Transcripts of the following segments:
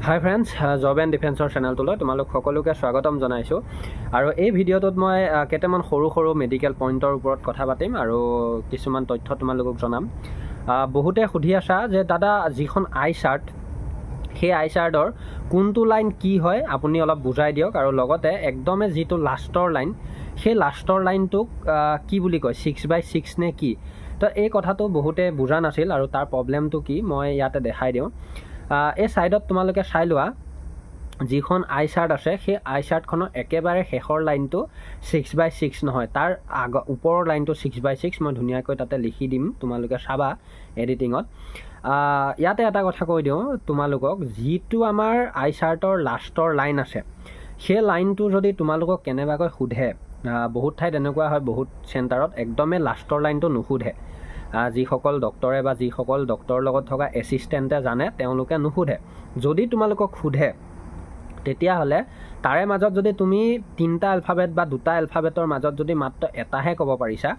High friends, job and ডিফেন্সৰ চেনেলটোলৈ তোমালোক সকলোকে স্বাগতম জনাইছোঁ। আৰু এই ভিডিঅ'টোত মই কেইটামান সৰু সৰু মেডিকেল পইণ্টৰ ওপৰত কথা পাতিম আৰু কিছুমান তথ্য তোমালোকক জনাম। বহুতে সুধি আছা যে দাদা যিখন আই চাৰ্ট, সেই আই চাৰ্টৰ কোনটো লাইন কি হয় আপুনি অলপ বুজাই দিয়ক, আৰু লগতে একদমে যিটো লাষ্টৰ লাইন, সেই লাষ্টৰ লাইনটোক কি বুলি কয়, 6x6 নে কি? তো এই কথাটো বহুতে বুজা নাছিল আৰু তাৰ প্ৰব্লেমটো কি মই ইয়াতে দেখাই দিওঁ। এই ছাইডত তোমালোকে চাই লোৱা, যিখন আই চাৰ্ট আছে সেই আই চাৰ্টখনৰ একেবাৰে শেষৰ লাইনটো 6x6 নহয়, তাৰ ওপৰৰ লাইনটো 6x6। মই ধুনীয়াকৈ তাতে লিখি দিম, তোমালোকে চাবা এডিটিঙত। ইয়াতে এটা কথা কৈ দিওঁ তোমালোকক, যিটো আমাৰ আই চাৰ্টৰ লাষ্টৰ লাইন আছে, সেই লাইনটো যদি তোমালোকক কেনেবাকৈ সোধে, বহুত ঠাইত এনেকুৱা হয়, বহুত চেণ্টাৰত একদমেই লাষ্টৰ লাইনটো নুসুধে। যিসকল ডক্টৰে বা যিসকল ডক্টৰৰ লগত থকা এছিষ্টেণ্টে জানে তেওঁলোকে নুসুধে। যদি তোমালোকক সোধে তেতিয়াহ'লে তাৰে মাজত যদি তুমি 3টা এলফাবেট বা 2টা এলফাবেটৰ মাজত যদি মাত্ৰ এটাহে ক'ব পাৰিছা,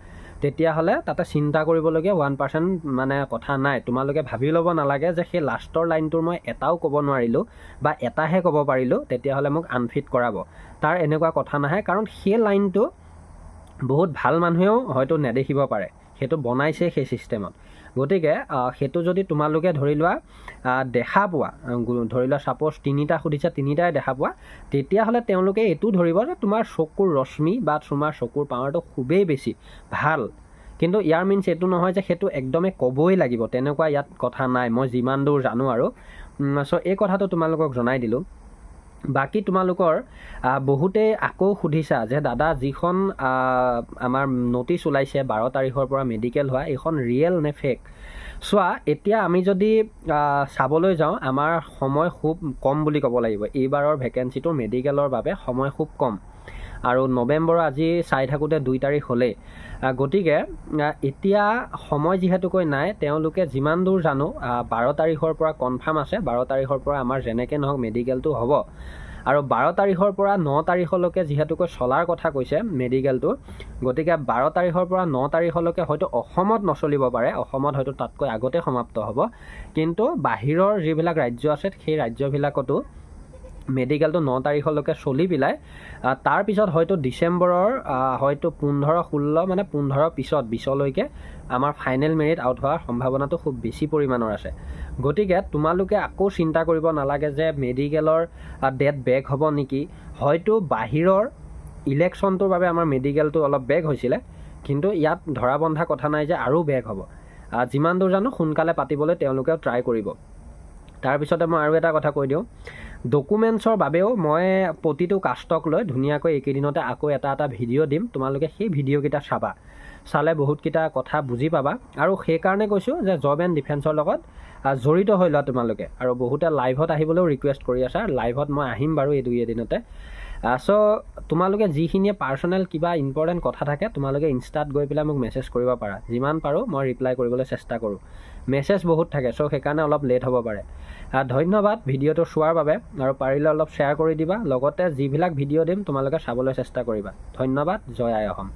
তেতিয়াহ'লে তাতে চিন্তা কৰিবলগীয়া 1% মানে কথা নাই। তোমালোকে ভাবি ল'ব নালাগে যে সেই লাষ্টৰ লাইনটোৰ মই এটাও ক'ব নোৱাৰিলোঁ বা এটাহে ক'ব পাৰিলোঁ, তেতিয়াহ'লে মোক আনফিট কৰাব। তাৰ এনেকুৱা কথা নাহে, কাৰণ সেই লাইনটো বহুত ভাল মানুহেও হয়তো নেদেখিব পাৰে, সেইটো বনাইছে সেই ছিষ্টেমত। গতিকে সেইটো যদি তোমালোকে ধৰি লোৱা দেখা পোৱা, ধৰি লোৱা ছাপ'জ 3টা সুধিছে, 3টাই দেখা পোৱা, তেতিয়াহ'লে তেওঁলোকে এইটো ধৰিব যে তোমাৰ চকুৰ ৰশ্মি বা তোমাৰ চকুৰ পাৱাৰটো খুবেই বেছি ভাল। কিন্তু ইয়াৰ মিনছ এইটো নহয় যে সেইটো একদমেই ক'বই লাগিব, তেনেকুৱা ইয়াত কথা নাই, মই যিমান দূৰ জানো আৰু। চ' এই কথাটো তোমালোকক জনাই দিলোঁ। বাকী তোমালোকৰ বহুতেই আকৌ সুধিছা যে দাদা যিখন আমাৰ ন'টিছ ওলাইছে 12 তাৰিখৰ পৰা মেডিকেল হোৱা, এইখন ৰিয়েল নে ফেক? চোৱা, এতিয়া আমি যদি চাবলৈ যাওঁ, আমাৰ সময় খুব কম বুলি ক'ব লাগিব। এইবাৰৰ ভেকেঞ্চিটো মেডিকেলৰ বাবে সময় খুব কম, আৰু নৱেম্বৰৰ আজি চাই থাকোঁতে 2 তাৰিখ হ'লেই। গতিকে এতিয়া সময় যিহেতুকৈ নাই, তেওঁলোকে যিমান দূৰ জানো 12 তাৰিখৰ পৰা কনফাৰ্ম আছে, 12 তাৰিখৰ পৰা আমাৰ যেনেকৈ নহওক মেডিকেলটো হ'ব। আৰু 12 তাৰিখৰ পৰা 9 তাৰিখলৈকে যিহেতুকৈ চলাৰ কথা কৈছে মেডিকেলটো, গতিকে 12 তাৰিখৰ পৰা 9 তাৰিখলৈকে হয়তো অসমত নচলিব পাৰে, অসমত হয়তো তাতকৈ আগতে সমাপ্ত হ'ব। কিন্তু বাহিৰৰ যিবিলাক ৰাজ্য আছে, সেই ৰাজ্যবিলাকতো মেডিকেলটো 9 তাৰিখলৈকে চলি পেলাই তাৰপিছত হয়তো ডিচেম্বৰৰ হয়তো 15-16 মানে 15 পিছত 20লৈকে আমাৰ ফাইনেল মেৰিট আউট হোৱাৰ সম্ভাৱনাটো খুব বেছি পৰিমাণৰ আছে। গতিকে তোমালোকে আকৌ চিন্তা কৰিব নালাগে যে মেডিকেলৰ ডেট বেক হ'ব নেকি। হয়তো বাহিৰৰ ইলেকশ্যনটোৰ বাবে আমাৰ মেডিকেলটো অলপ বেক হৈছিলে, কিন্তু ইয়াত ধৰা বন্ধা কথা নাই যে আৰু বেক হ'ব। যিমান দূৰ জানো সোনকালে পাতিবলৈ তেওঁলোকেও ট্ৰাই কৰিব। তাৰপিছতে মই আৰু এটা কথা কৈ দিওঁ, ডকুমেণ্টছৰ বাবেও মই প্ৰতিটো কাষ্টক লৈ ধুনীয়াকৈ এইকেইদিনতে আকৌ এটা ভিডিঅ' দিম, তোমালোকে সেই ভিডিঅ'কেইটা চাবা, চালে বহুতকেইটা কথা বুজি পাবা। আৰু সেইকাৰণে কৈছোঁ যে জব এণ্ড ডিফেন্সৰ লগত জড়িত হৈ লোৱা তোমালোকে। আৰু বহুতে লাইভত আহিবলৈও ৰিকুৱেষ্ট কৰি আছা, লাইভত মই আহিম বাৰু এই 2 এদিনতে। চ' তোমালোকে যিখিনিয়ে পাৰ্চনেল কিবা ইম্পৰ্টেণ্ট কথা থাকে, তোমালোকে ইনষ্টাত গৈ পেলাই মোক মেছেজ কৰিব পাৰা। যিমান পাৰোঁ মই ৰিপ্লাই কৰিবলৈ চেষ্টা কৰোঁ। মেছেজ বহুত থাকে, চ' সেইকাৰণে অলপ লেট হ'ব পাৰে। ধন্যবাদ ভিডিঅ'টো চোৱাৰ বাবে, আৰু পাৰিলে অলপ শ্বেয়াৰ কৰি দিবা। লগতে যিবিলাক ভিডিঅ' দিম তোমালোকে চাবলৈ চেষ্টা কৰিবা। ধন্যবাদ। জয় আই অসম।